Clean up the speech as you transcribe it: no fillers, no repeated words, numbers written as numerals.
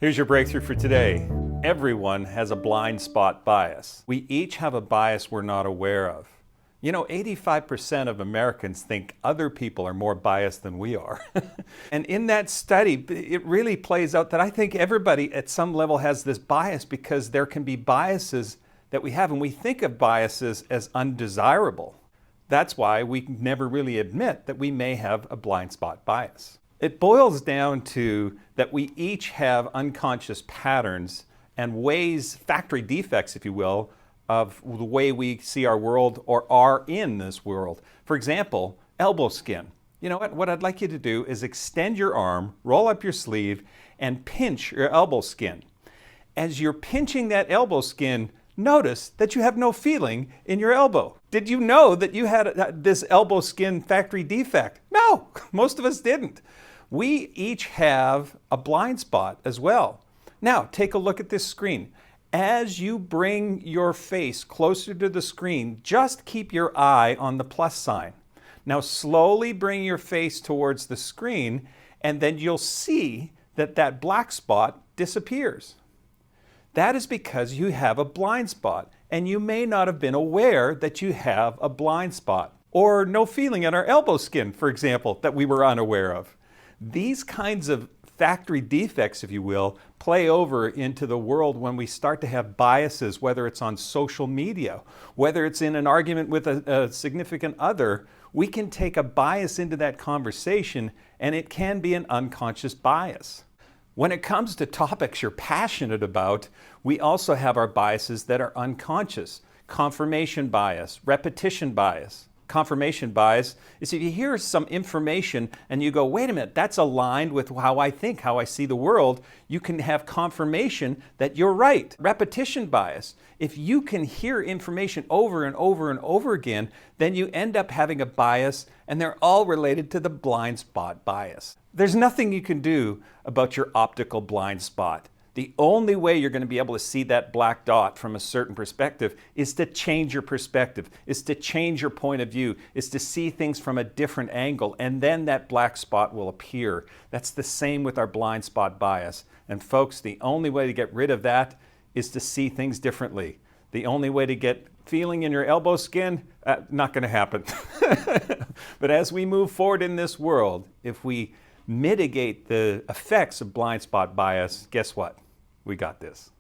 Here's your breakthrough for today. Everyone has a blind spot bias. We each have a bias we're not aware of. 85% of Americans think other people are more biased than we are. And in that study, it really plays out that I think everybody at some level has this bias because there can be biases that we have, and we think of biases as undesirable. That's why we never really admit that we may have a blind spot bias. It boils down to that we each have unconscious patterns and ways, factory defects, if you will, of the way we see our world or are in this world. For example, elbow skin. You know what? What I'd like you to do is extend your arm, roll up your sleeve, and pinch your elbow skin. As you're pinching that elbow skin, notice that you have no feeling in your elbow. Did you know that you had this elbow skin factory defect? No, most of us didn't. We each have a blind spot as well. Now, take a look at this screen. As you bring your face closer to the screen, just keep your eye on the plus sign. Now, slowly bring your face towards the screen, and then you'll see that that black spot disappears. That is because you have a blind spot, and you may not have been aware that you have a blind spot. Or no feeling in our elbow skin, for example, that we were unaware of. These kinds of factory defects, if you will, play over into the world when we start to have biases, whether it's on social media, whether it's in an argument with a significant other. We can take a bias into that conversation, and it can be an unconscious bias. When it comes to topics you're passionate about, we also have our biases that are unconscious. Confirmation bias, repetition bias. Confirmation bias is if you hear some information and you go, wait a minute, that's aligned with how I think, how I see the world, you can have confirmation that you're right. Repetition bias, if you can hear information over and over and over again, then you end up having a bias, and they're all related to the blind spot bias. There's nothing you can do about your optical blind spot. The only way you're going to be able to see that black dot from a certain perspective is to change your perspective, is to change your point of view, is to see things from a different angle, and then that black spot will appear. That's the same with our blind spot bias. And folks, the only way to get rid of that is to see things differently. The only way to get feeling in your elbow skin, not going to happen. But as we move forward in this world, if we mitigate the effects of blind spot bias, guess what? We got this.